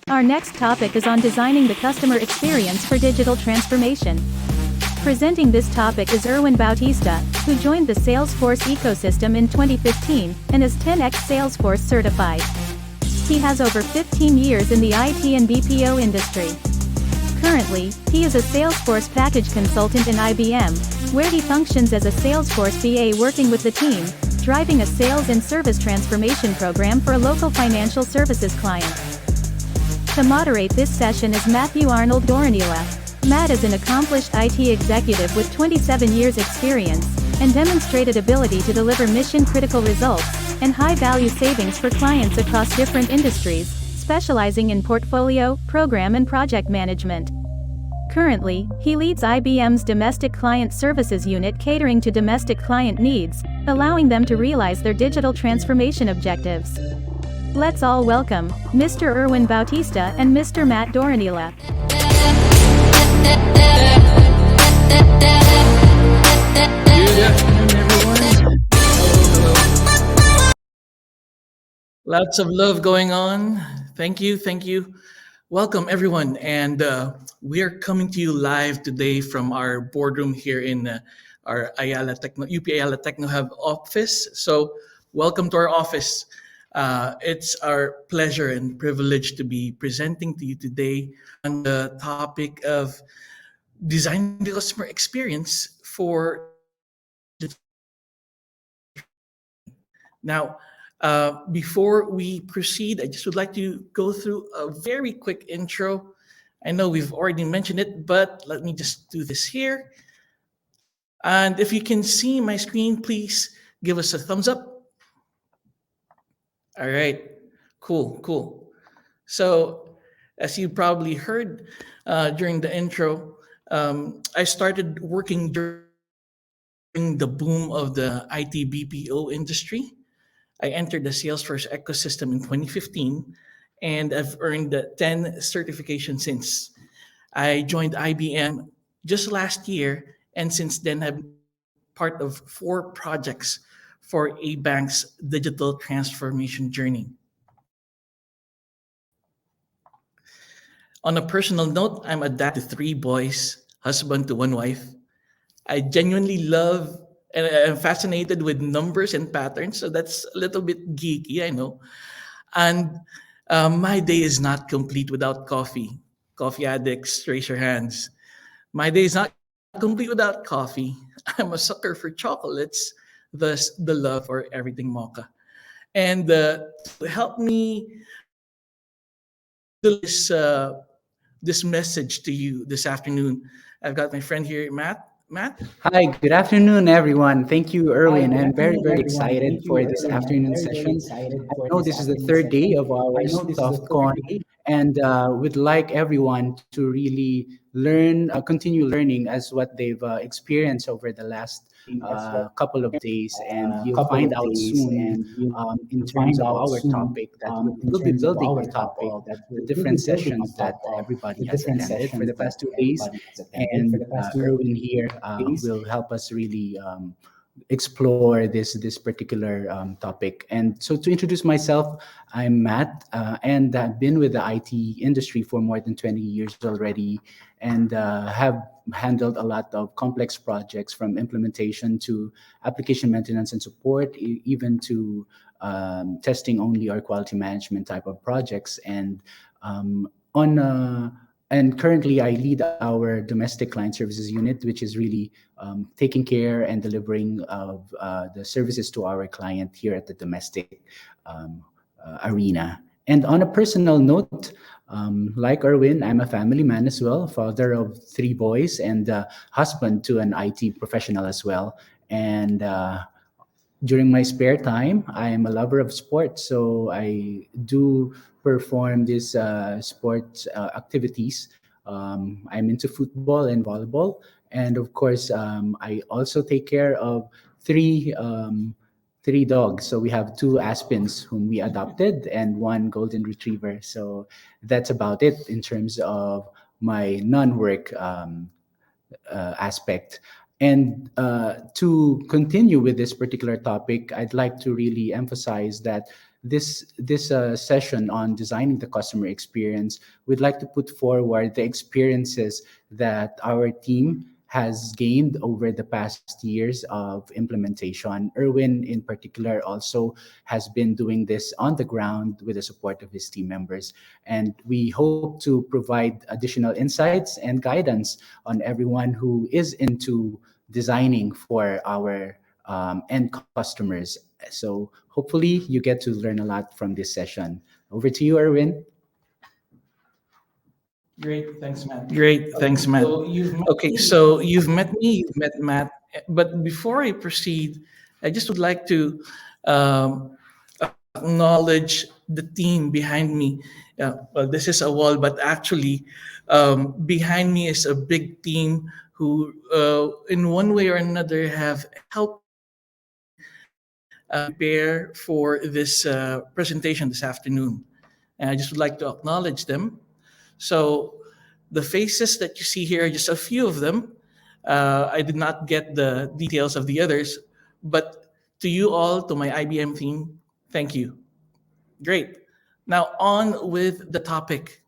Our next topic is on designing the customer experience for digital transformation. Presenting this topic is Erwin Bautista, who joined the Salesforce ecosystem in 2015 and is 10x Salesforce certified. He has over 15 years in the IT and BPO industry. Currently, he is a Salesforce package consultant in IBM, where he functions as a Salesforce BA working with the team, driving a sales and service transformation program for a local financial services client. To moderate this session is Matt Doronila. Matt is an accomplished IT executive with 27 years experience, and demonstrated ability to deliver mission-critical results, and high-value savings for clients across different industries, specializing in portfolio, program and project management. Currently, he leads IBM's domestic client services unit catering to domestic client needs, allowing them to realize their digital transformation objectives. Let's all welcome Mr. Erwin Bautista and Mr. Matt Doronila. Good afternoon, everyone. Lots of love going on. Thank you, thank you. Welcome, everyone. And we are coming to you live today from our boardroom here in our UP Ayala Technohub office. So welcome to our office. It's our pleasure and privilege to be presenting to you today on the topic of designing the customer experience for. Now, before we proceed, I just would like to go through a very quick intro. I know we've already mentioned it, but let me just do this here. And if you can see my screen, please give us a thumbs up. All right, cool. So, as you probably heard during the intro, I started working during the boom of the IT BPO industry. I entered the Salesforce ecosystem in 2015, and I've earned 10 certifications since. I joined IBM just last year, and since then I've been part of 4 projects for a bank's digital transformation journey. On a personal note, I'm a dad to 3 boys, husband to 1 wife. I genuinely love and I'm fascinated with numbers and patterns, so that's a little bit geeky, I know. And my day is not complete without coffee. Coffee addicts, raise your hands. My day is not complete without coffee. I'm a sucker for chocolates, thus the love for everything mocha. And to help me this message to you this afternoon, I've got my friend here, Matt. Matt? Hi, good afternoon, everyone. Thank you, Erwin. I'm very excited for this afternoon session. I know this is the third day of our SoftCon, and would like everyone to really learn, continue learning as what they've experienced over the last couple of days, and you'll find out soon in terms of our topic that we'll be building on top of the different sessions that everybody has attended for the past 2 days. And Erwin here will help us really explore this particular topic. And so to introduce myself, I'm Matt, and I've been with the IT industry for more than 20 years already, and have handled a lot of complex projects from implementation to application maintenance and support, even to testing only or quality management type of projects. And and currently, I lead our domestic client services unit, which is really taking care and delivering of the services to our client here at the domestic arena. And on a personal note, like Erwin, I'm a family man as well, father of 3 boys, and husband to an IT professional as well. And during my spare time, I am a lover of sports, so I do perform these sports activities. I'm into football and volleyball, and of course, I also take care of 3 dogs. So we have 2 Aspens whom we adopted and 1 golden retriever. So that's about it in terms of my non-work aspect. And to continue with this particular topic, I'd like to really emphasize that this session on designing the customer experience, we'd like to put forward the experiences that our team has gained over the past years of implementation. Erwin, in particular, also has been doing this on the ground with the support of his team members. And we hope to provide additional insights and guidance on everyone who is into designing for our end customers. So hopefully you get to learn a lot from this session. Over to you, Erwin. Great, thanks, Matt. Okay, so you've met me, you've met Matt. But before I proceed, I just would like to um, acknowledge the team behind me. Well, this is a wall, but actually, behind me is a big team who, in one way or another, have helped me prepare for this presentation this afternoon. And I just would like to acknowledge them. So the faces that you see here are just a few of them. I did not get the details of the others, but to you all, to my IBM team, thank you. Great. Now on with the topic.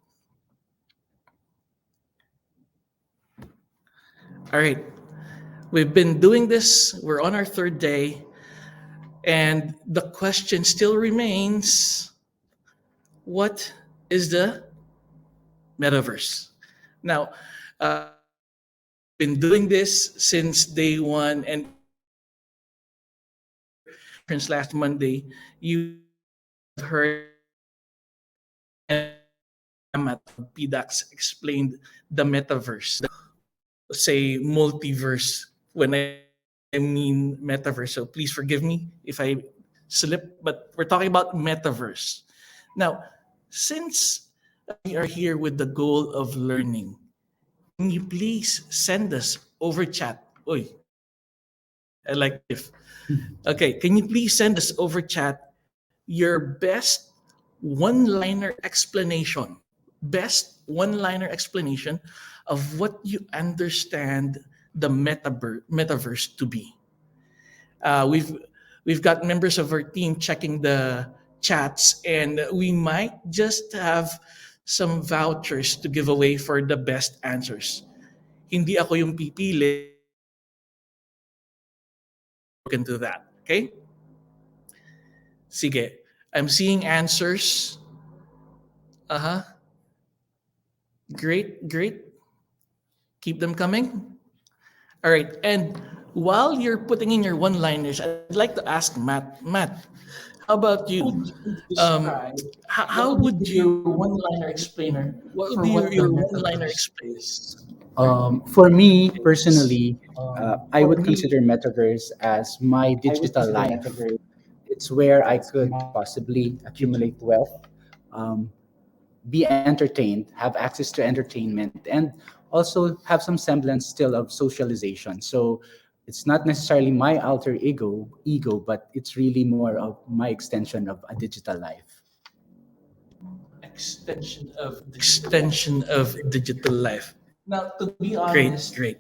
All right. We've been doing this. We're on our third day, and the question still remains: what is the metaverse? Now, been doing this since day one, and conference last Monday, you heard and Matt PDAX explained the metaverse, say multiverse when I mean metaverse. So please forgive me if I slip, but we're talking about metaverse. Now, since we are here with the goal of learning, can you please send us over chat? Oy, I like if. Okay, can you please send us over chat your best one-liner explanation, best one-liner explanation of what you understand the metaverse to be. We've got members of our team checking the chats, and we might just have some vouchers to give away for the best answers. Hindi ako yung pipili. Look into that. Okay? Sige. I'm seeing answers. Uh-huh. Great, great. Keep them coming. All right. And while you're putting in your one-liners, I'd like to ask Matt. Matt, how about you? Um, how would you one-liner explainer? What would be your one-liner explainer? For me personally, I would consider metaverse as my digital life. It's where I could possibly accumulate wealth, um, be entertained, have access to entertainment, and also have some semblance still of socialization. So it's not necessarily my alter ego, but it's really more of my extension of a digital life. Extension of digital life. Great, great.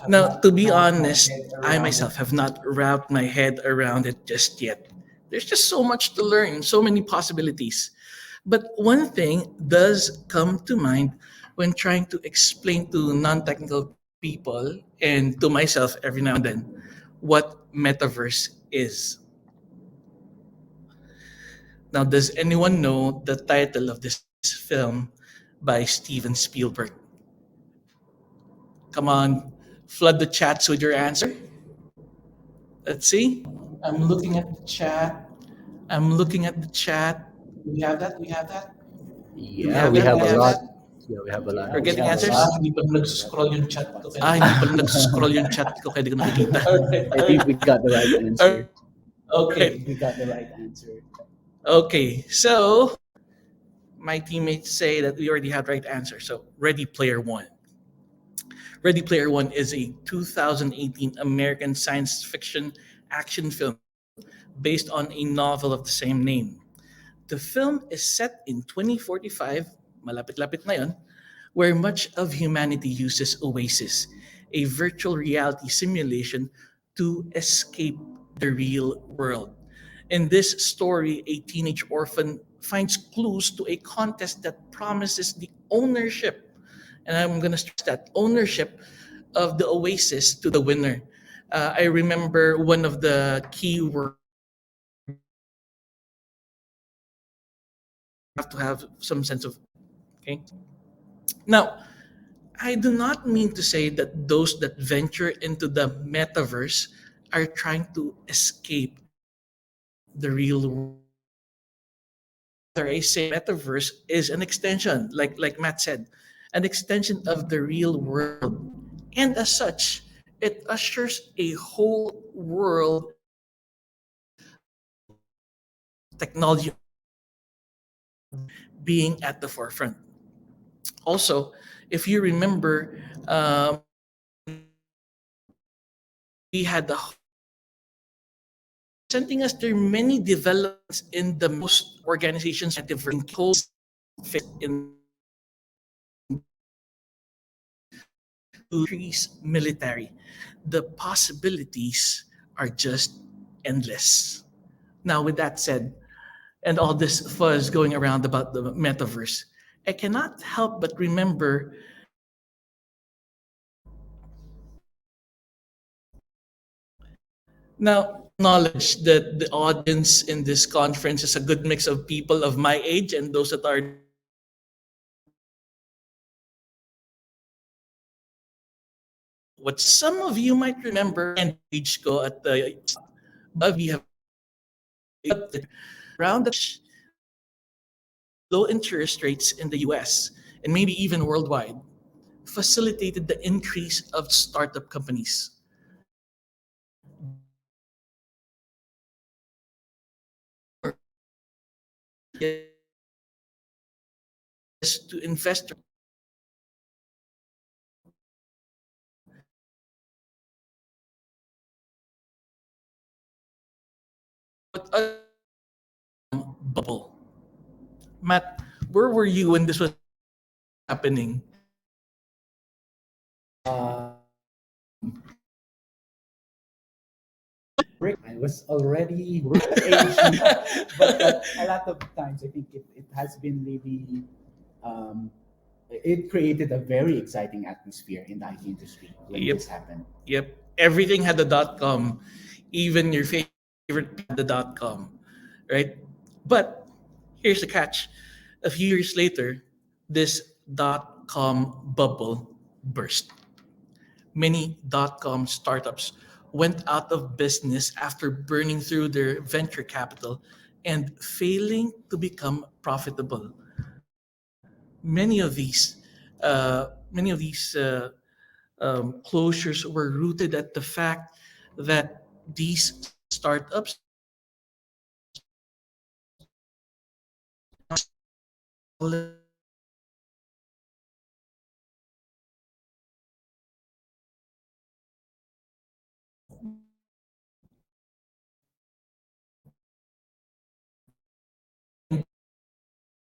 Now, to be honest, I myself have not wrapped my head around it just yet. There's just so much to learn, so many possibilities. But one thing does come to mind when trying to explain to non technical people and to myself every now and then what metaverse is. Now, does anyone know the title of this film by Steven Spielberg? Come on, flood the chats with your answer. Let's see. I'm looking at the chat. I'm looking at the chat. We have that. We have that. Do we Yeah, have we that? have We a have lot. that. Yeah, we have a lot. We're getting answers. Hindi pa nag-scroll yung chat ko. Hindi pa nag-scroll yung chat ko kaya di ko nakikita. I think we got the right answer. Okay. Okay. So my teammates say that we already had right answer. So Ready Player One. Ready Player One is a 2018 American science fiction action film based on a novel of the same name. The film is set in 2045, malapit-lapit na yun, where much of humanity uses Oasis, a virtual reality simulation to escape the real world. In this story, a teenage orphan finds clues to a contest that promises the ownership, and I'm going to stress that ownership of the oasis to the winner. I remember one of the key words have to have some sense of, okay. Now, I do not mean to say that those that venture into the metaverse are trying to escape the real world. I say metaverse is an extension, like Matt said, an extension of the real world. And as such, it ushers a whole world technology being at the forefront. Also, if you remember, we had the presenting us there are many developments in the most organizations that have fit in increase military. The possibilities are just endless. Now, with that said, and all this fuzz going around about the metaverse, I cannot help but remember now knowledge that the audience in this conference is a good mix of people of my age and those that are what some of you might remember and age go at the above you have around the low interest rates in the US and maybe even worldwide facilitated the increase of startup companies. To investors, but bubble. Matt, where were you when this was happening? Uh, I was already age, but a lot of times I think it has been really, um, it created a very exciting atmosphere in the IT industry when Yep. this happened. Yep. Everything had the dot com, even your favorite had the dot com, right? But here's the catch. A few years later, this dot com bubble burst. Many dot com startups went out of business after burning through their venture capital and failing to become profitable. Many of these closures were rooted at the fact that these startups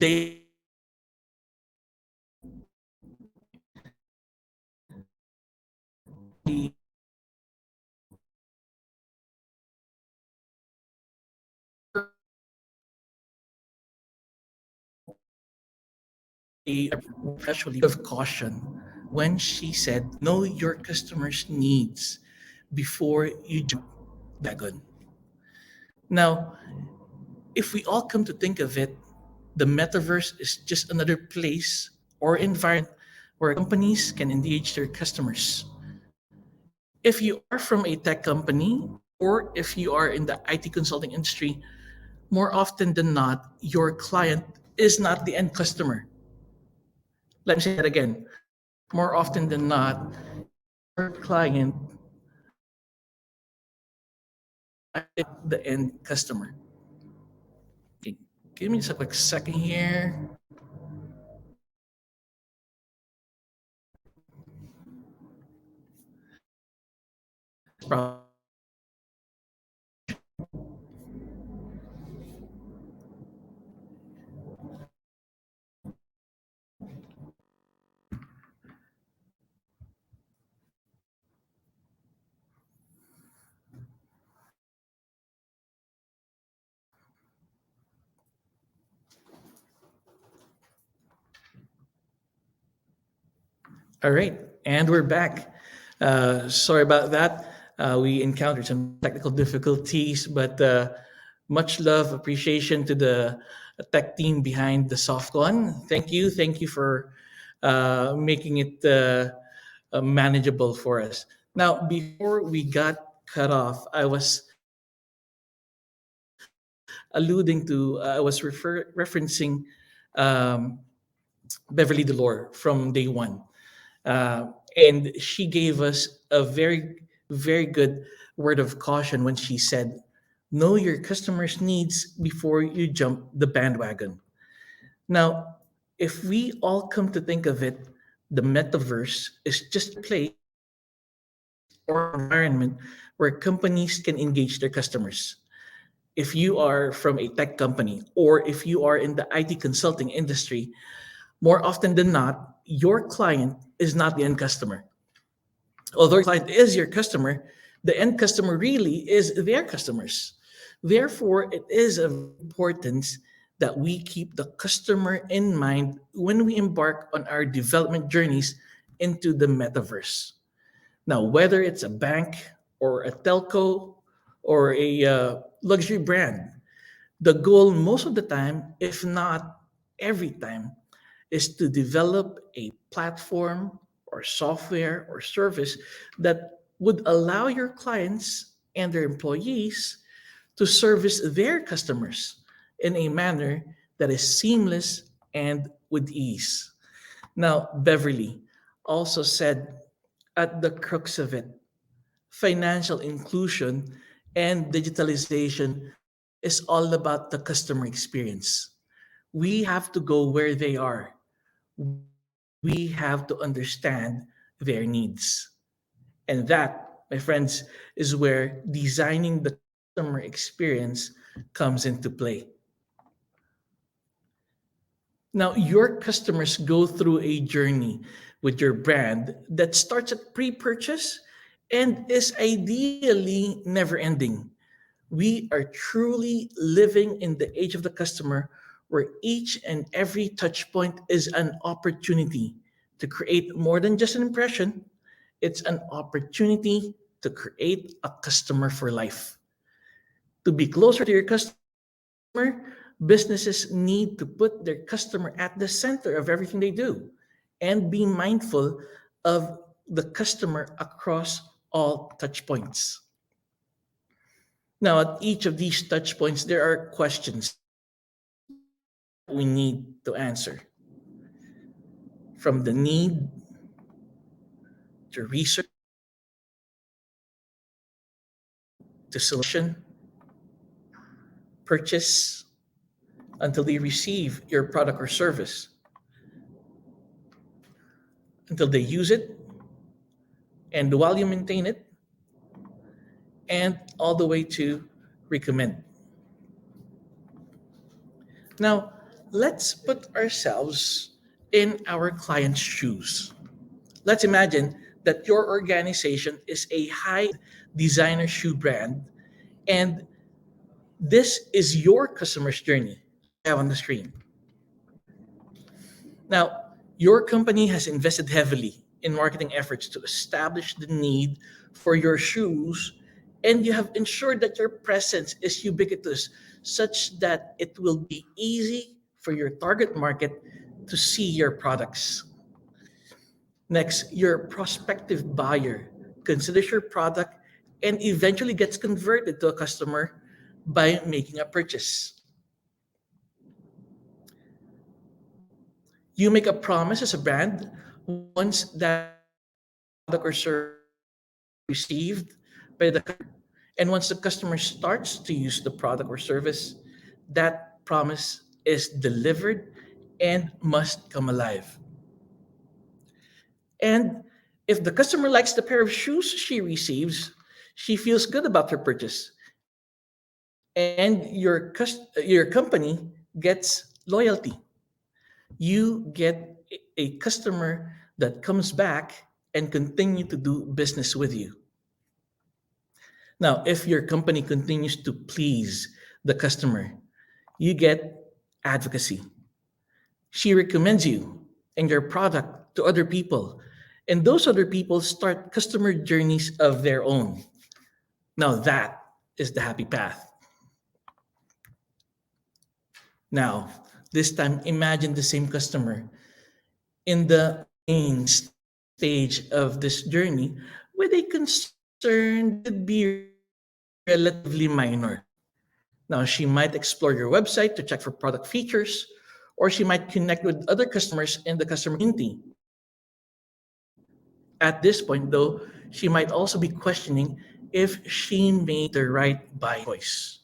they especially of caution when she said, "Know your customers' needs before you jump that gun." Now, if we all come to think of it, the metaverse is just another place or environment where companies can engage their customers. If you are from a tech company or if you are in the IT consulting industry, more often than not, your client is not the end customer. Let me say that again. More often than not, your client is the end customer. Okay, give me just a quick second here. All right, and we're back. Sorry about that. We encountered some technical difficulties, but much love, appreciation to the tech team behind the SoftCon. Thank you for making it manageable for us. Now, before we got cut off, I was referencing um, Beverly Delore from day one. And she gave us a very good word of caution when she said, know your customers' needs before you jump the bandwagon. Now, if we all come to think of it, the metaverse is just a place or environment where companies can engage their customers. If you are from a tech company or if you are in the IT consulting industry, more often than not, your client is not the end customer. Although your client is your customer, the end customer really is their customers. Therefore, it is of importance that we keep the customer in mind when we embark on our development journeys into the metaverse. Now, whether it's a bank or a telco or a luxury brand, the goal most of the time, if not every time, is to develop a platform or software or service that would allow your clients and their employees to service their customers in a manner that is seamless and with ease. Now, Beverly also said at the crux of it, financial inclusion and digitalization is all about the customer experience. We have to go where they are. We have to understand their needs. And that, my friends, is where designing the customer experience comes into play. Now, your customers go through a journey with your brand that starts at pre purchase and is ideally never ending. We are truly living in the age of the customer where each and every touch point is an opportunity to create more than just an impression. It's an opportunity to create a customer for life. To be closer to your customer, businesses need to put their customer at the center of everything they do and be mindful of the customer across all touch points. Now, at each of these touch points, there are questions we need to answer, from the need to research to selection, purchase, until they receive your product or service, until they use it, and while you maintain it, and all the way to recommend. Now, let's put ourselves in our client's shoes. Let's imagine that your organization is a high designer shoe brand, and this is your customer's journey, like we have on the screen. Now, your company has invested heavily in marketing efforts to establish the need for your shoes, and you have ensured that your presence is ubiquitous such that it will be easy for your target market to see your products. Next, your prospective buyer considers your product and eventually gets converted to a customer by making a purchase. You make a promise as a brand once that product or service received by the customer. And once the customer starts to use the product or service, that promise is delivered and must come alive. And if the customer likes the pair of shoes she receives, she feels good about her purchase. And your company gets loyalty. You get a customer that comes back and continue to do business with you. Now, if your company continues to please the customer, you get advocacy. She recommends you and your product to other people, And those other people start customer journeys of their own. Now that is the happy path. Now, this time, imagine the same customer in the main stage of this journey with a concern that could be relatively minor. Now, she might explore your website to check for product features, or she might connect with other customers in the customer community. At this point, though, she might also be questioning if she made the right buying choice.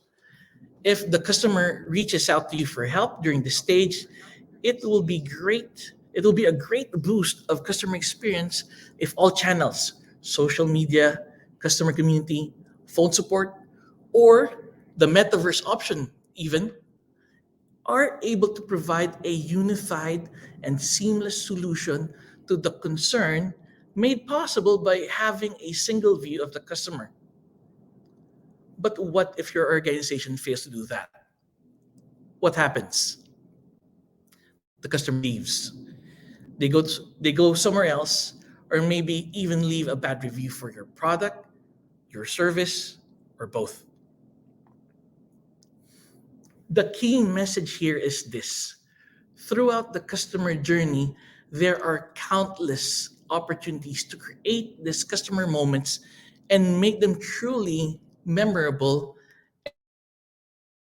If the customer reaches out to you for help during this stage, it will be great. It will be a great boost of customer experience if all channels, social media, customer community, phone support, or the metaverse option even, are able to provide a unified and seamless solution to the concern made possible by having a single view of the customer. But what if your organization fails to do that? What happens? The customer leaves. They go somewhere else, or maybe even leave a bad review for your product, your service, or both. The key message here is this: throughout the customer journey, there are countless opportunities to create these customer moments and make them truly memorable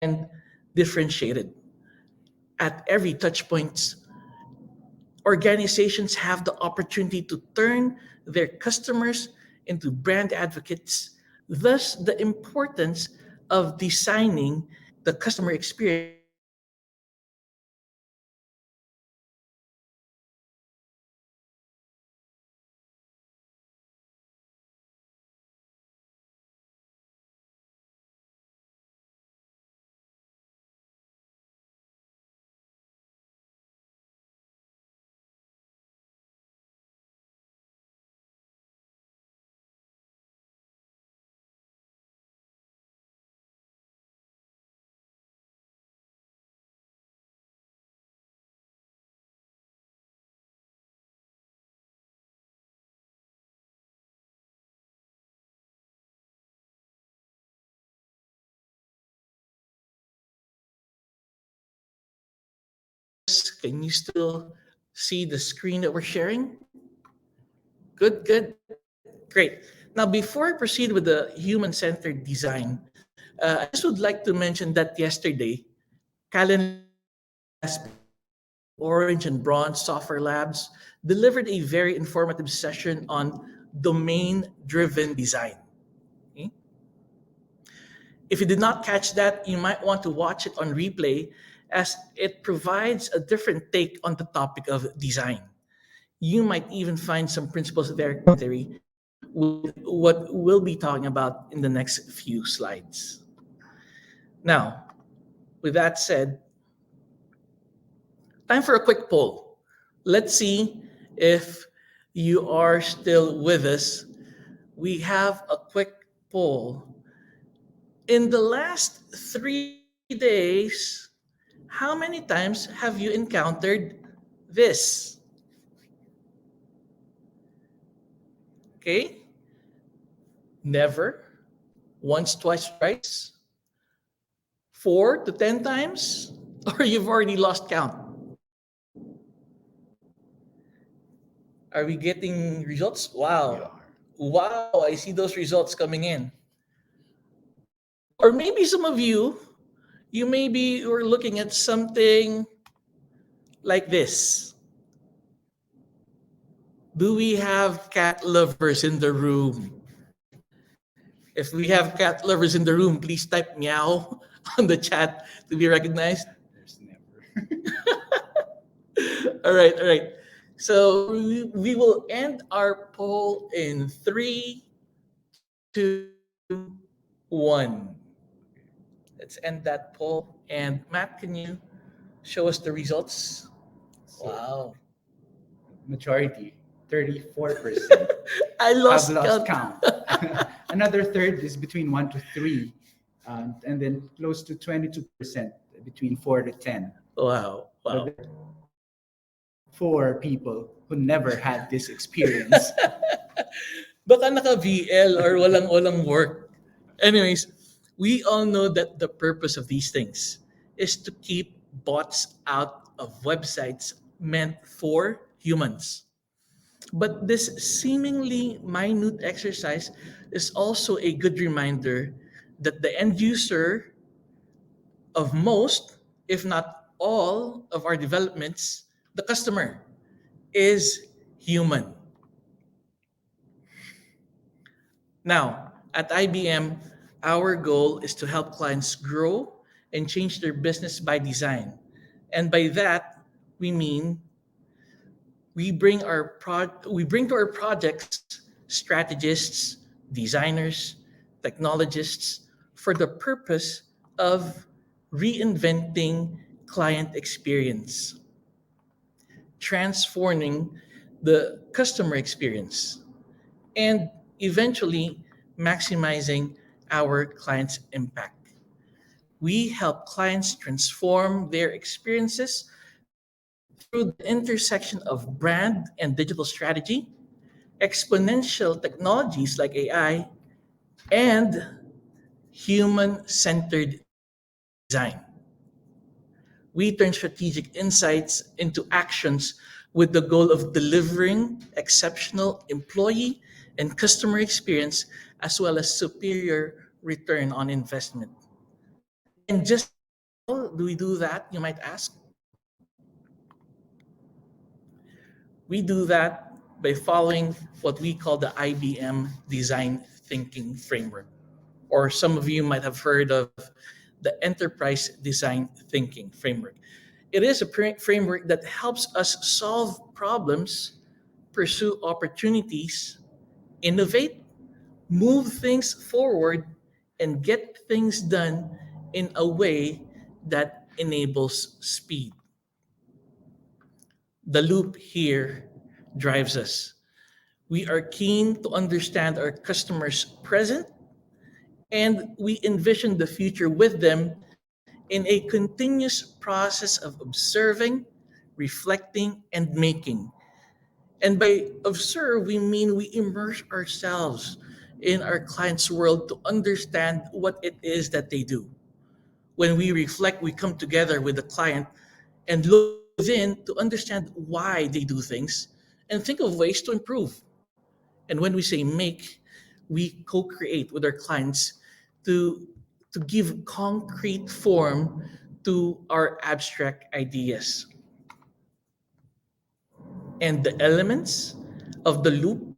and differentiated. At every touch points, organizations have the opportunity to turn their customers into brand advocates. Thus, the importance of designing the customer experience becomes even more important. Yes, can you still see the screen that we're sharing? Good, good. Great. Now, before I proceed with the human centered design, I just would like to mention that yesterday, Calendly Orange and Bronze Software Labs delivered a very informative session on domain driven design. Okay? If you did not catch that, you might want to watch it on replay as it provides a different take on the topic of design. You might even find some principles there complementary with what we'll be talking about in the next few slides. Now, with that said, time for a quick poll. Let's see if you are still with us. We have a quick poll. In the last 3 days, how many times have you encountered this? Okay, never, once, twice, thrice, 4 to 10 times, or you've already lost count. Are we getting results? Wow. Wow, I see those results coming in. Or maybe some of you maybe were looking at something like this. Do we have cat lovers in the room? If we have cat lovers in the room, please type meow on the chat to be recognized. There's never. All right, all right. So we will end our poll in 3, 2, 1. Let's end that poll. And Matt, can you show us the results? So, Wow. majority, 34%, I have lost lost count. count. Another third is between 1 to 3, and then close to 22% between 4 to 10. Wow, wow. But for people who never had this experience. Baka naka-VL or walang work. Anyways, we all know that the purpose of these things is to keep bots out of websites meant for humans. But this seemingly minute exercise is also a good reminder that the end user of most, if not all, of our developments, the customer, is human. Now, at IBM, our goal is to help clients grow and change their business by design. And by that, we mean we bring to our projects strategists, designers, technologists for the purpose of reinventing client experience, transforming the customer experience, and eventually maximizing our clients' impact. We help clients transform their experiences through the intersection of brand and digital strategy, exponential technologies like AI, and human centered design. We turn strategic insights into actions with the goal of delivering exceptional employee and customer experience as well as superior return on investment. And just how do we do that, you might ask? We do that by following what we call the IBM Design Thinking framework. Or some of you might have heard of the Enterprise Design Thinking framework. It is a framework that helps us solve problems, pursue opportunities, innovate, move things forward, and get things done in a way that enables speed. The loop here drives us. We are keen to understand our customers' present and we envision the future with them in a continuous process of observing, reflecting, and making. And by observe, we mean we immerse ourselves in our client's world to understand what it is that they do. When we reflect, we come together with the client and look within to understand why they do things and think of ways to improve. And when we say make, we co-create with our clients to to give concrete form to our abstract ideas. And the elements of the loop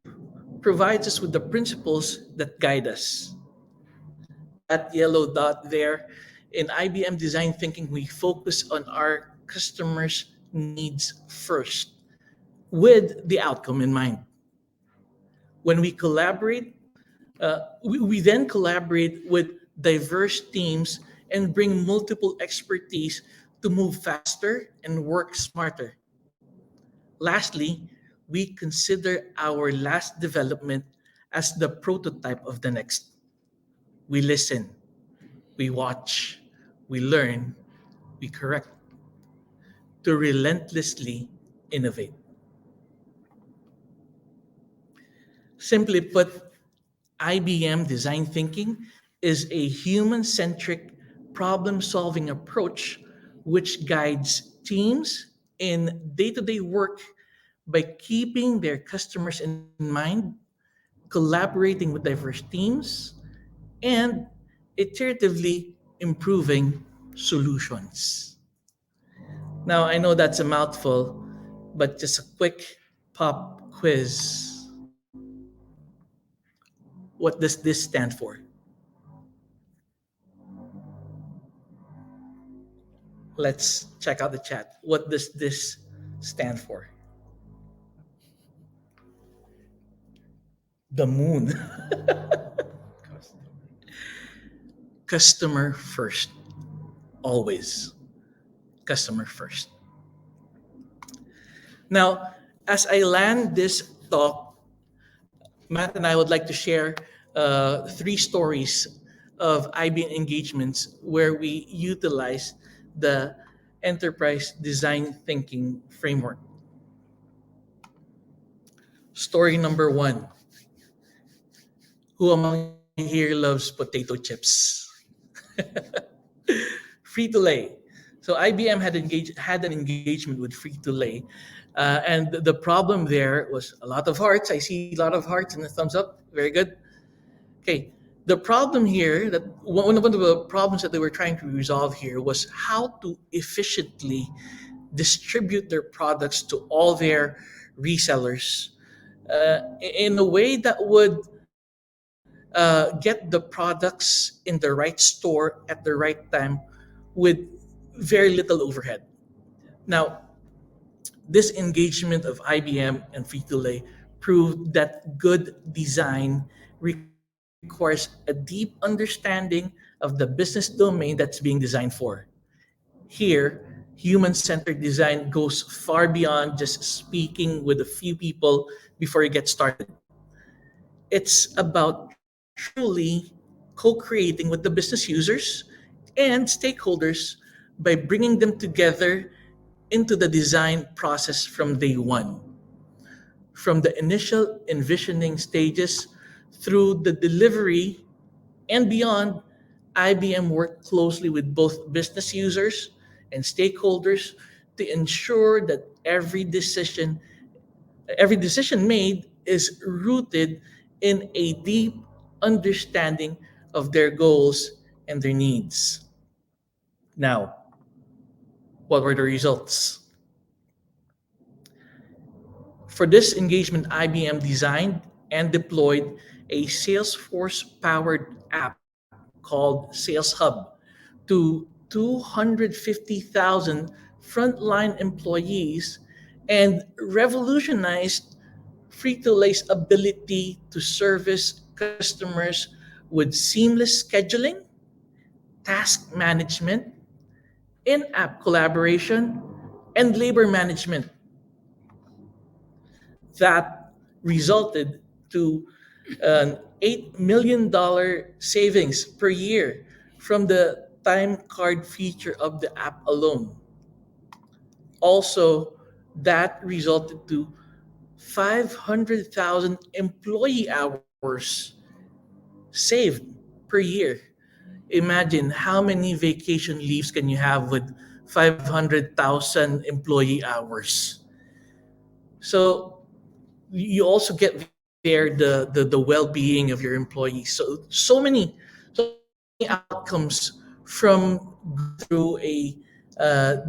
provides us with the principles that guide us. That yellow dot there in IBM Design Thinking, we focus on our customers' needs first with the outcome in mind. When we collaborate, we then collaborate with diverse teams and bring multiple expertise to move faster and work smarter. Lastly, we consider our last development as the prototype of the next. We listen, we watch, we learn, we correct to relentlessly innovate. Simply put, IBM Design Thinking is a human centric problem solving approach which guides teams in day to day work by keeping their customers in mind, collaborating with diverse teams, and iteratively improving solutions. Now, I know that's a mouthful, but just a quick pop quiz. What does this stand for? Let's check out the chat. What does this stand for? The moon. Customer first. Always. Customer first. Now, as I land this talk, Matt and I would like to share three stories of IBM engagements where we utilize the enterprise design thinking framework. Story number one. Who among you here loves potato chips? Free to lay. So IBM had an engagement with Free to lay, and the problem there was a lot of hearts. I see a lot of hearts and a thumbs up. Very good. Okay. The problem here that one of the problems that they were trying to resolve here was how to efficiently distribute their products to all their resellers in a way that would get the products in the right store at the right time with very little overhead. Now, this engagement of IBM and Frito-Lay proved that good design requires a deep understanding of the business domain that's being designed for. Here, human-centered design goes far beyond just speaking with a few people before you get started. It's about truly co-creating with the business users and stakeholders by bringing them together into the design process from day one. From the initial envisioning stages through the delivery and beyond, IBM worked closely with both business users and stakeholders to ensure that every decision made is rooted in a deep understanding of their goals and their needs. Now, what were the results? For this engagement, IBM designed and deployed a Salesforce powered app called Sales Hub to 250,000 frontline employees and revolutionized Frito-Lay's ability to service customers with seamless scheduling, task management, in-app collaboration, and labor management that resulted to an $8 million savings per year from the time card feature of the app alone. Also, that resulted to 500,000 employee hours saved per year. Imagine how many vacation leaves can you have with 500,000 employee hours. So you also get there the well-being of your employees. So many outcomes from going through a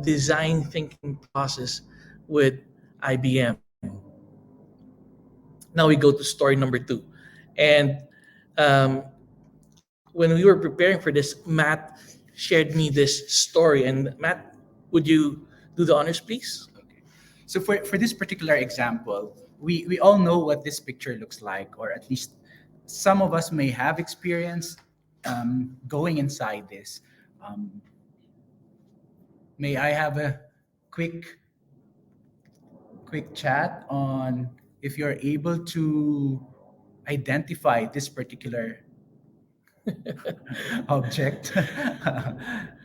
design thinking process with IBM. Now we go to story number two, and um, when we were preparing for this, Matt shared me this story. And Matt, would you do the honors, please? Okay. So for this particular example, we all know what this picture looks like, or at least some of us may have experience going inside this. Um, may I have a quick chat on if you're able to identify this particular object?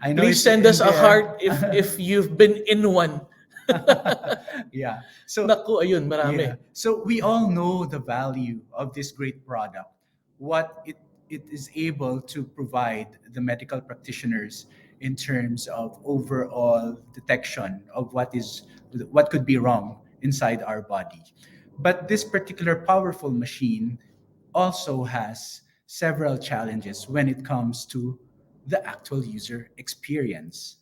I know Please it's send in us a there. heart if you've been in one. Yeah. So Naku, ayun, marami. yeah. So we all know the value of this great product, what it is able to provide the medical practitioners in terms of overall detection of what could be wrong inside our body. But this particular powerful machine also has several challenges when it comes to the actual user experience.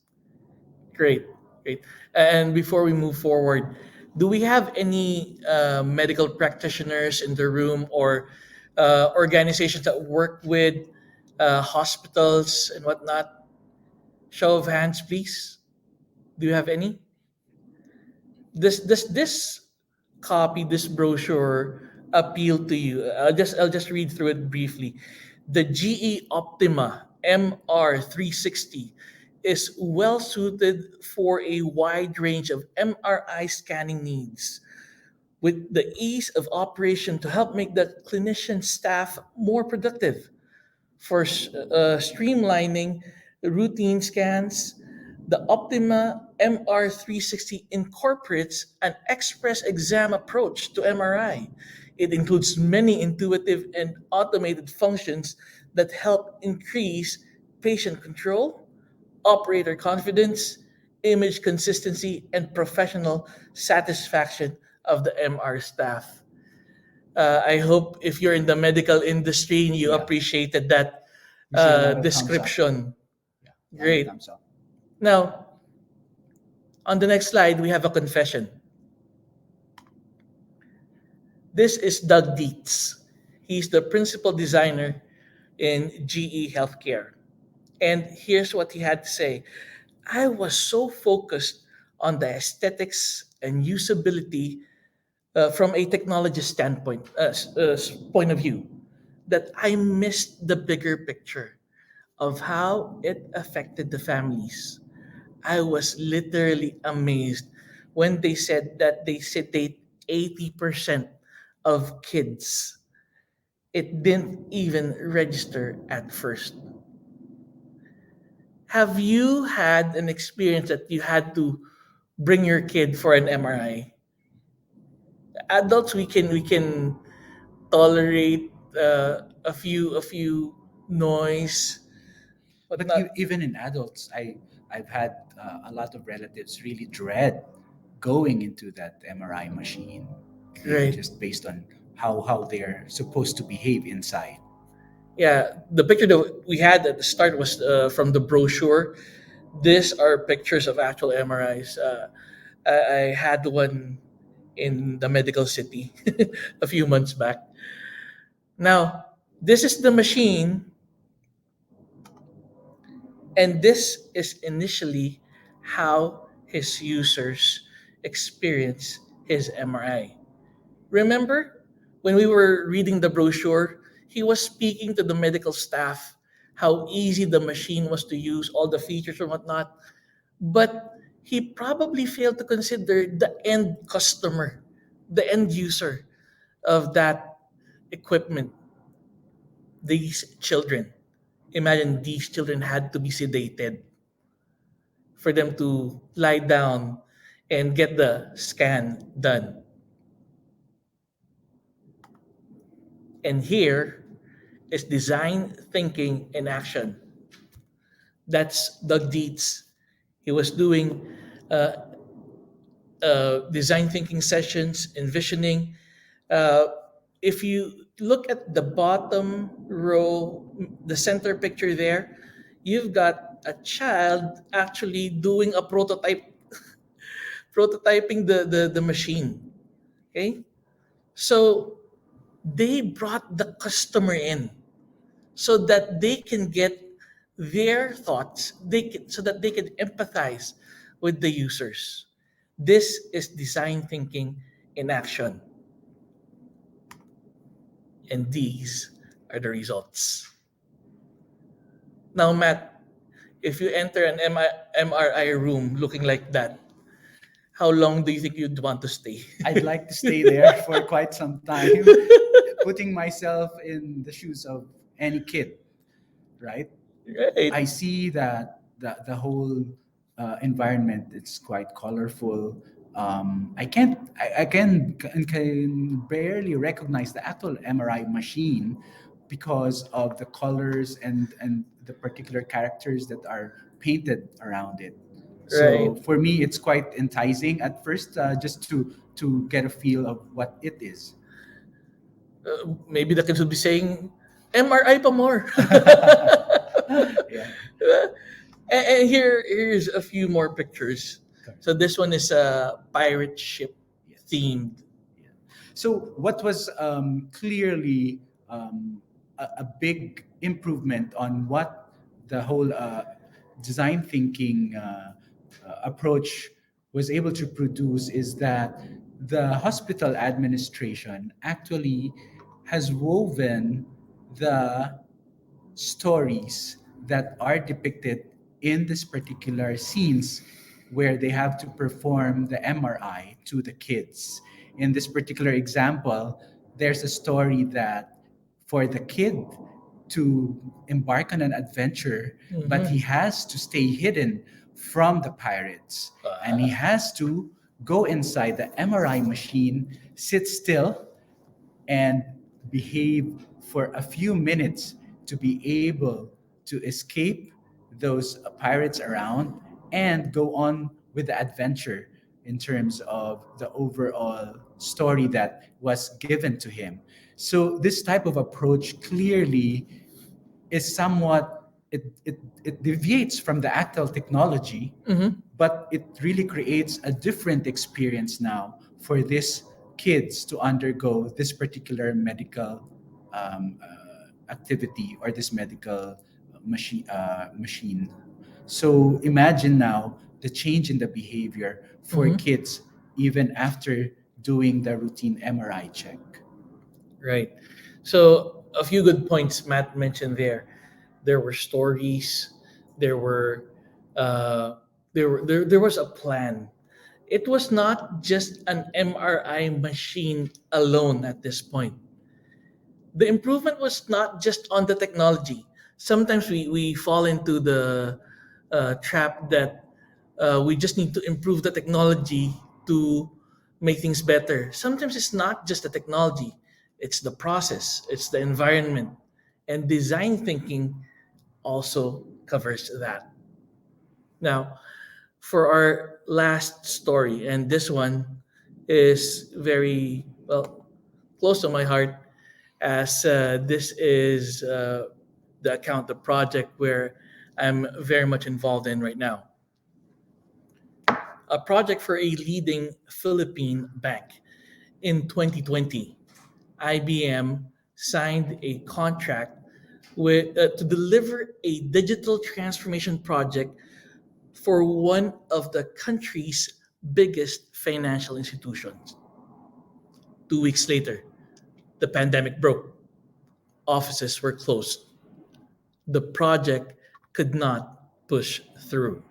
Great, great. And before we move forward, do we have any medical practitioners in the room or organizations that work with hospitals and whatnot? Show of hands, please. Do you have any? This copy, this brochure appeal to you? I'll just read through it briefly. The GE Optima MR360 is well suited for a wide range of MRI scanning needs with the ease of operation to help make the clinician staff more productive for streamlining routine scans, The Optima MR360 incorporates an express exam approach to MRI. It includes many intuitive and automated functions that help increase patient control, operator confidence, image consistency, and professional satisfaction of the MR staff. I hope if you're in the medical industry, you Yeah, appreciated that we see a lot of thumbs up. description. Yeah, a lot of Great. thumbs up. Now, on the next slide, we have a confession. This is Doug Dietz. He's the principal designer in GE Healthcare. And here's what he had to say. I was so focused on the aesthetics and usability from a technology standpoint, point of view, that I missed the bigger picture of how it affected the families. I was literally amazed when they said that they sedate 80% of kids. It didn't even register at first. Have you had an experience that you had to bring your kid for an MRI? Adults, we can tolerate a few noise, but But not even in adults, I've had a lot of relatives really dread going into that MRI machine, right. just based on how they're supposed to behave inside. Yeah, the picture that we had at the start was from the brochure. These are pictures of actual MRIs. I had one in the medical city a few months back. Now, this is the machine, and this is initially how his users experience his MRI. Remember when we were reading the brochure, he was speaking to the medical staff how easy the machine was to use, all the features and whatnot. But he probably failed to consider the end customer, the end user of that equipment, these children. Imagine these children had to be sedated for them to lie down and get the scan done. And here is design thinking in action. That's Doug Dietz. He was doing uh, design thinking sessions, envisioning. Uh, if you look at the bottom row, the center picture there, you've got a child actually doing a prototyping the machine. Okay, so they brought the customer in so that they can get their thoughts, so that they can empathize with the users. This is design thinking in action, and these are the results. Now, Matt, if you enter an MRI room looking like that, how long do you think you'd want to stay? I'd like to stay there for quite some time, putting myself in the shoes of any kid, right? I Right, see that the whole environment it's quite colorful. I can barely recognize the actual MRI machine because of the colors and the particular characters that are painted around it. right. So for me, it's quite enticing at first, just to get a feel of what it is. Maybe the kids would be saying, MRI pa more. Yeah. And here's a few more pictures. Correct. So this one is a pirate ship Yes. themed. Yeah. So what was clearly a big improvement on what the whole design thinking approach was able to produce is that the hospital administration actually has woven the stories that are depicted in this particular scenes where they have to perform the MRI to the kids. In this particular example, there's a story that for the kid to embark on an adventure, but he Mhm. has to stay hidden from the pirates. And he has to go inside the MRI machine, sit still, and behave for a few minutes to be able to escape those pirates around and go on with the adventure in terms of the overall story that was given to him. So this type of approach clearly is somewhat it deviates from the actual technology, but it really creates a different experience now for these kids to undergo this particular medical activity or this medical machine. So imagine now the change in the behavior for kids even after doing the routine MRI check. Right. So a few good points Matt mentioned there. There were stories. There were there was a plan. It was not just an MRI machine alone at this point. The improvement was not just on the technology. Sometimes we fall into the trap that we just need to improve the technology to make things better. Sometimes it's not just the technology, it's the process, it's the environment. And design thinking also covers that. Now, for our last story, and this one is very, well, close to my heart, as this is the account, the project where I'm very much involved in right now. A project for a leading Philippine bank. In 2020, IBM signed a contract to deliver a digital transformation project for one of the country's biggest financial institutions. 2 weeks later, the pandemic broke. Offices were closed. The project could not push through,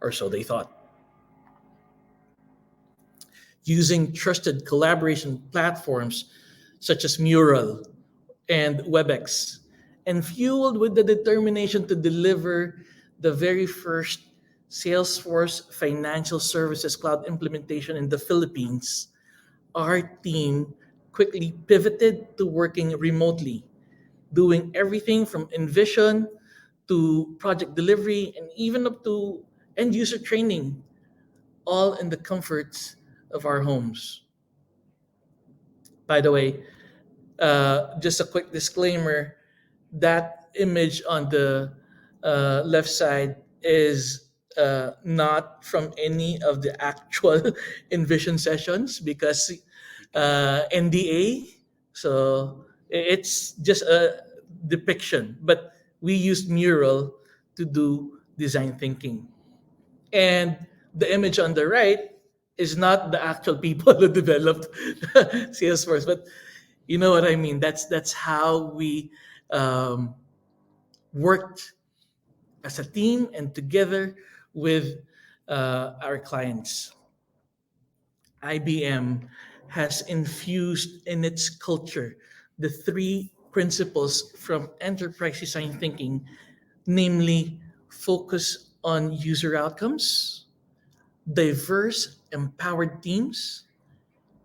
or so they thought. Using trusted collaboration platforms such as Mural and WebEx, and fueled with the determination to deliver the very first Salesforce Financial Services Cloud implementation in the Philippines, our team quickly pivoted to working remotely, doing everything from envision to project delivery and even up to end user training, all in the comforts of our homes. By the way, just a quick disclaimer, that image on the left side is not from any of the actual Envision sessions because NDA. So it's just a depiction. But we used Mural to do design thinking. And the image on the right is not the actual people who developed Salesforce, but you know what I mean. That's how we um, worked as a team and together with our clients. IBM has infused in its culture the three principles from enterprise design thinking, namely focus on user outcomes, diverse, empowered teams,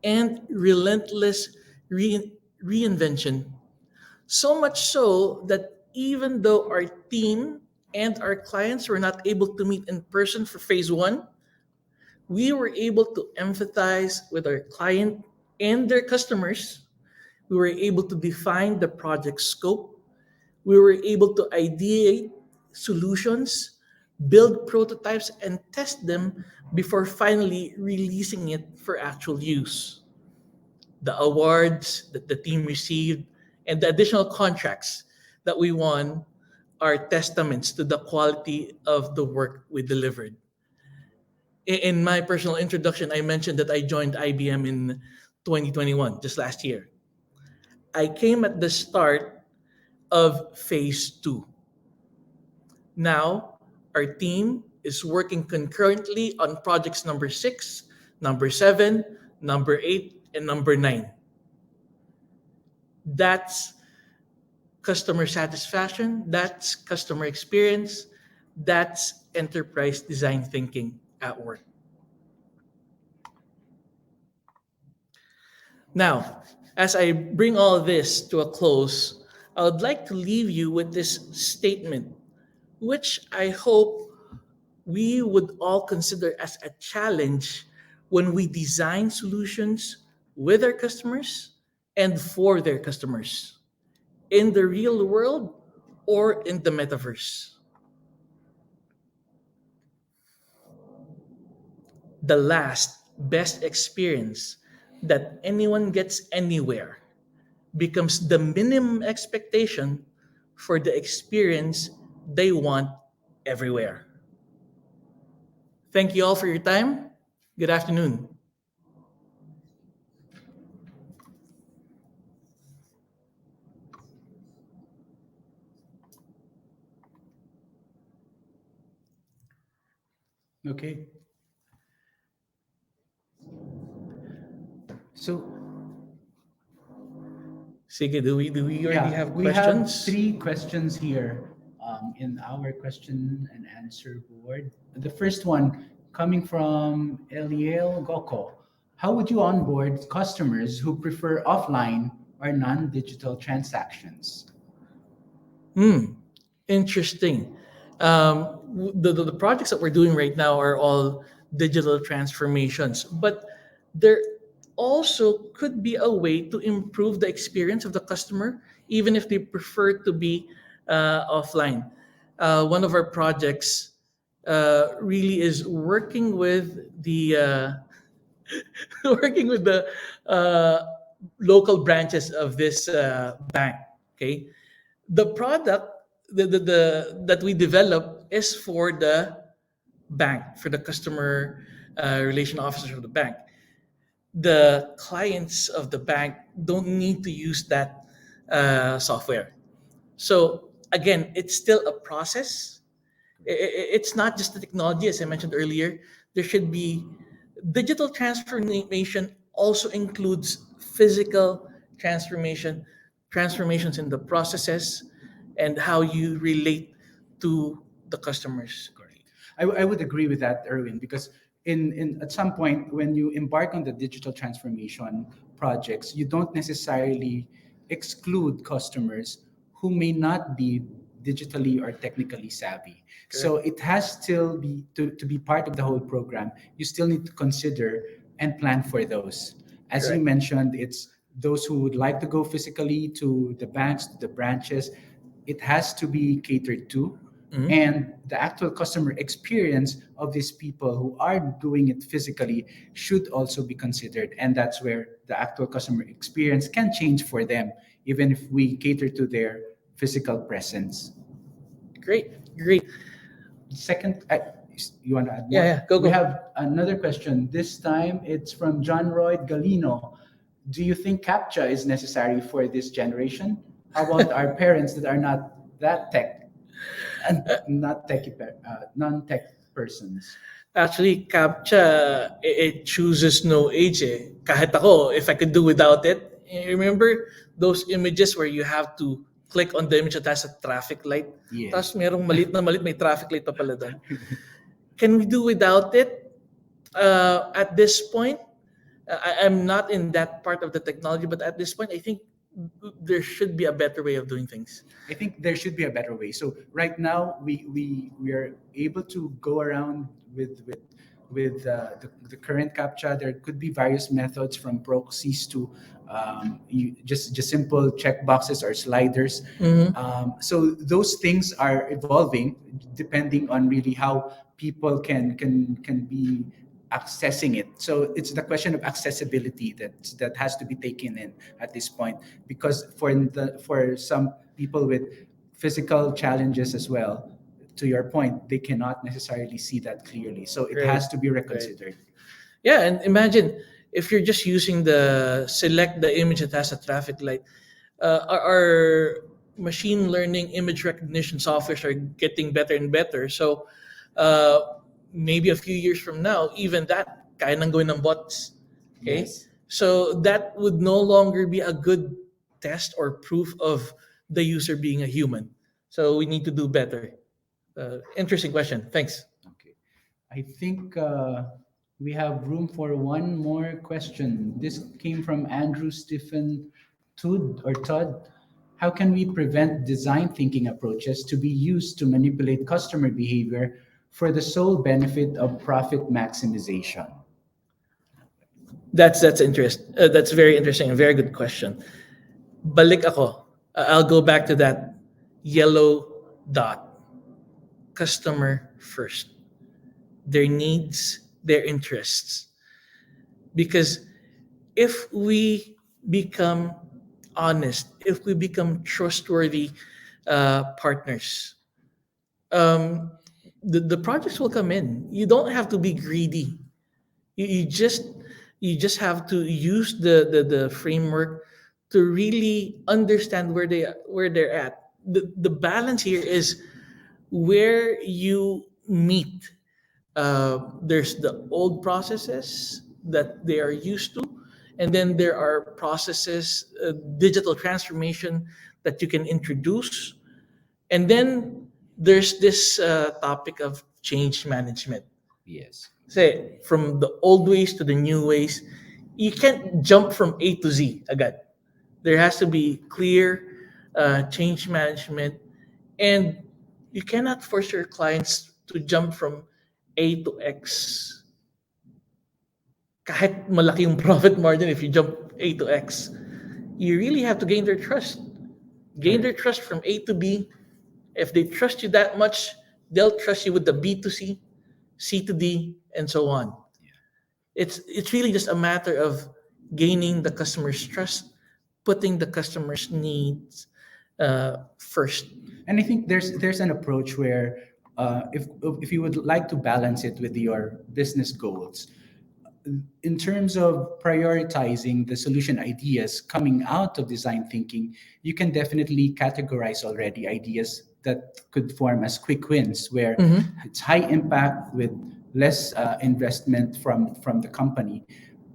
and relentless reinvention. So much so that even though our team and our clients were not able to meet in person for phase one, we were able to empathize with our client and their customers. We were able to define the project scope. We were able to ideate solutions, build prototypes, and test them before finally releasing it for actual use. The awards that the team received and the additional contracts that we won are testaments to the quality of the work we delivered. In my personal introduction, I mentioned that I joined IBM in 2021, just last year. I came at the start of phase two. Now, our team is working concurrently on projects number 6, number 7, number 8, and number 9. That's customer satisfaction, that's customer experience, that's enterprise design thinking at work. Now, as I bring all this to a close, I would like to leave you with this statement, which I hope we would all consider as a challenge when we design solutions with our customers and for their customers in the real world or in the metaverse. The last best experience that anyone gets anywhere becomes the minimum expectation for the experience they want everywhere. Thank you all for your time. Good afternoon. Okay. So Sige, do we already yeah, have we have questions? three questions here in our question and answer board. The first one coming from Eliel Goko. How would you onboard customers who prefer offline or non-digital transactions? Hmm. Interesting. The projects that we're doing right now are all digital transformations, but there also could be a way to improve the experience of the customer, even if they prefer to be offline. One of our projects really is working with the working with the uh, local branches of this bank. Okay, the product that we develop is for the bank, for the customer relation officers of the bank. The clients of the bank don't need to use that software. So again, it's still a process. It's not just the technology, as I mentioned earlier. There should be digital transformation also includes physical transformation, transformations in the processes, and how you relate to the customers. Correct. I would agree with that, Erwin, because in at some point when you embark on the digital transformation projects, you don't necessarily exclude customers who may not be digitally or technically savvy. So Correct. it has still be to be part of the whole program. You still need to consider and plan for those. As you Correct. mentioned, it's those who would like to go physically to the banks, to the branches. It has to be catered to, Mhm. and the actual customer experience of these people who are doing it physically should also be considered, and that's where the actual customer experience can change for them even if we cater to their physical presence. Great, great. Second, you want to add Yeah, more? yeah. Go, We go. have another question. This time it's from John Royd Galino. Do you think CAPTCHA is necessary for this generation? How about our parents that are not that tech and not non-tech persons? Actually, CAPTCHA, it chooses no age eh. Kahit ako, if I could do without it, remember those images where you have to click on the image that has a traffic light? Yes. Tapos merong malit na malit, may traffic light pa pala doon. Can we do without it? At this point, I'm not in that part of the technology, but at this point, I think there should be a better way of doing things. I think there should be a better way. So right now we are able to go around with the current captcha. There could be various methods from proxies to just simple check boxes or sliders. Mhm. So those things are evolving depending on really how people can be accessing it. So it's the question of accessibility that has to be taken in at this point, because for some people with physical challenges as well, to your point, they cannot necessarily see that clearly. So it Right, has to be right. reconsidered. Yeah, and imagine if you're just using the select the image that has a traffic light. Our machine learning image recognition softwares are getting better and better. So maybe a few years from now, even that kaya nang gawin ng bots. Okay, Yes. so that would no longer be a good test or proof of the user being a human. So we need to do better. Interesting question. Thanks. Okay. I think we have room for one more question. This came from Andrew Stephen Todd. How can we prevent design thinking approaches to be used to manipulate customer behavior for the sole benefit of profit maximization? That's very interesting and very good question. Balik ako. I'll go back to that yellow dot. Customer first. Their needs, their interests. Because if we become honest, if we become trustworthy partners, um, the projects will come in. You don't have to be greedy. You just have to use the framework to really understand where they're at. The balance here is where you meet. There's the old processes that they are used to, and then there are processes, digital transformation that you can introduce, and then there's this topic of change management. Yes. Say from the old ways to the new ways, you can't jump from A to Z agad. There has to be clear change management, and you cannot force your clients to jump from A to X. Kahit malaki yung profit margin if you jump A to X, you really have to gain their trust. Gain their trust from A to B. If they trust you that much, they'll trust you with the B to C, C to D, and so on. It's really just a matter of gaining the customer's trust, putting the customer's needs first. And I think there's an approach where if you would like to balance it with your business goals, in terms of prioritizing the solution ideas coming out of design thinking, you can definitely categorize already ideas that could form as quick wins, where it's high impact with less investment from the company,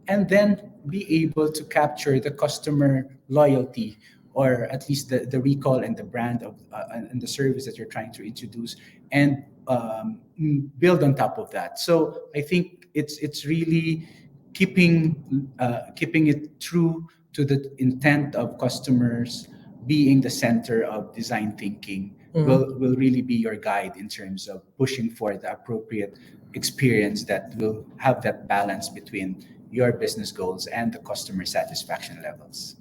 and then be able to capture the customer loyalty, or at least the recall and the brand of and the service that you're trying to introduce, and build on top of that. So I think it's really keeping it true to the intent of customers being the center of design thinking will really be your guide in terms of pushing for the appropriate experience that will have that balance between your business goals and the customer satisfaction levels.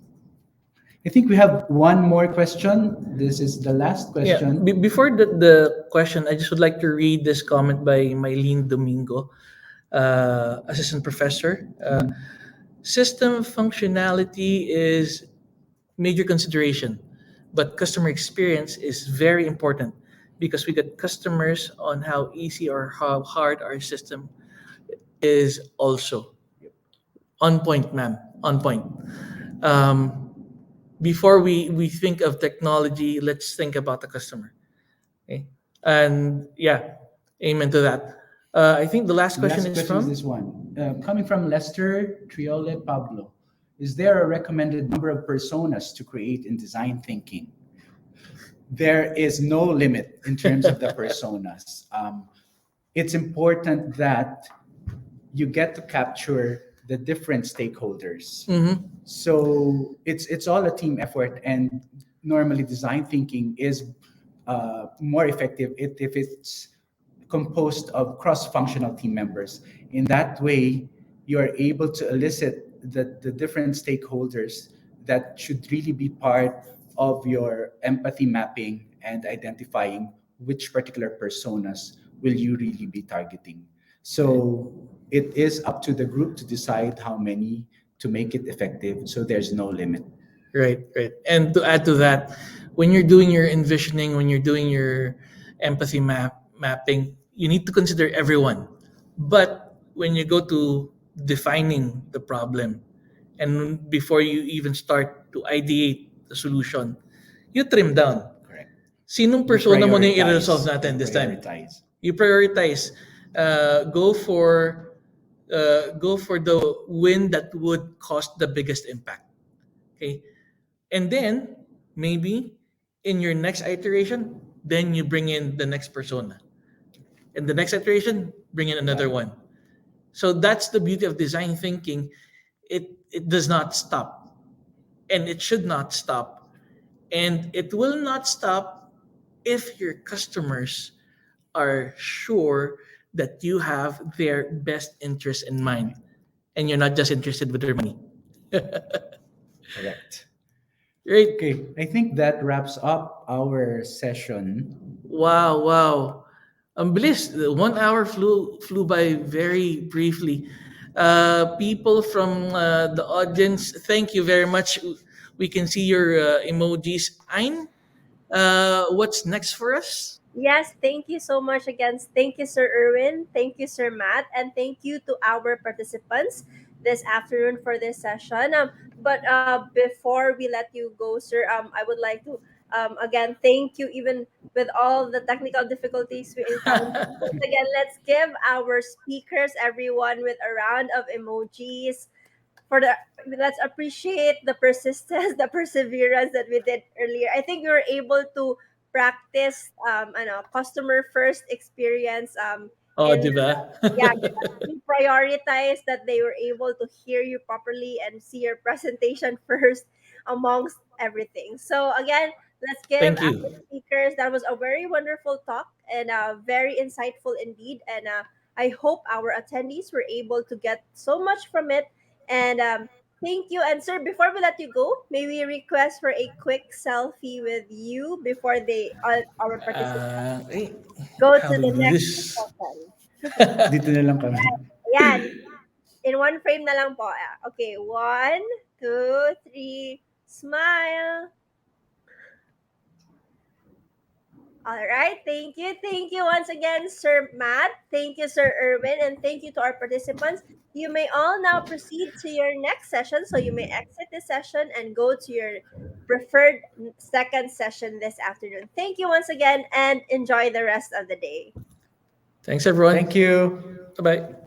I think we have one more question. This is the last Yeah. question. Before the question, I just would like to read this comment by Mylene Domingo, assistant professor. System functionality is major consideration, but customer experience is very important because we get customers on how easy or how hard our system is also. On point, ma'am. On point. Um, Before we think of technology, let's think about the customer. Okay. And yeah, amen to that. I think the last The question last is question is from. this one. Coming from Lester Triole Pablo. Is there a recommended number of personas to create in design thinking? There is no limit in terms of the personas. It's important that you get to capture the different stakeholders. So it's all a team effort, and normally design thinking is more effective if it's composed of cross-functional team members. In that way, you are able to elicit the different stakeholders that should really be part of your empathy mapping and identifying which particular personas will you really be targeting. So it is up to the group to decide how many to make it effective. So there's no limit. Right, right. And to add to that, when you're doing your envisioning, when you're doing your empathy mapping, you need to consider everyone. But when you go to defining the problem, and before you even start to ideate the solution, you trim down. Correct. Sinong You persona mo na yung prioritize. i-resolve natin You this time? prioritize. You prioritize. Go for the win that would cost the biggest impact. Okay, and then maybe in your next iteration, then you bring in the next persona. And the next iteration, bring in another one. So that's the beauty of design thinking. It does not stop, and it should not stop, and it will not stop if your customers are sure that you have their best interest in mind, and you're not just interested with their money. Correct. Right? Okay, I think that wraps up our session. Wow, wow. Ang bilis. The 1 hour flew by very briefly. People from the audience, thank you very much. We can see your emojis. Ein, what's next for us? Yes, thank you so much again. Thank you, Sir Erwin. Thank you, Sir Matt. And thank you to our participants this afternoon for this session. But before we let you go, sir, I would like to again thank you, even with all the technical difficulties we encountered. Once again, let's give our speakers, everyone, with a round of emojis for the let's appreciate the persistence, the perseverance that we did earlier. I think we were able to practice customer first experience Oh, in di ba? yeah, we prioritize that they were able to hear you properly and see your presentation first amongst everything. So again, let's give Thank our you. speakers. That was a very wonderful talk and very insightful indeed. And I hope our attendees were able to get so much from it. And thank you. And sir, before we let you go, may we request for a quick selfie with you before our participants Eh, go how to to the do next this? session. Dito na lang kami. Yan. In one frame na lang po. Okay, 1, 2, 3, smile. All right, thank you. Thank you once again, Sir Matt. Thank you, Sir Erwin. And thank you to our participants. You may all now proceed to your next session. So you may exit the session and go to your preferred second session this afternoon. Thank you once again and enjoy the rest of the day. Thanks, everyone. Thank you. Bye bye.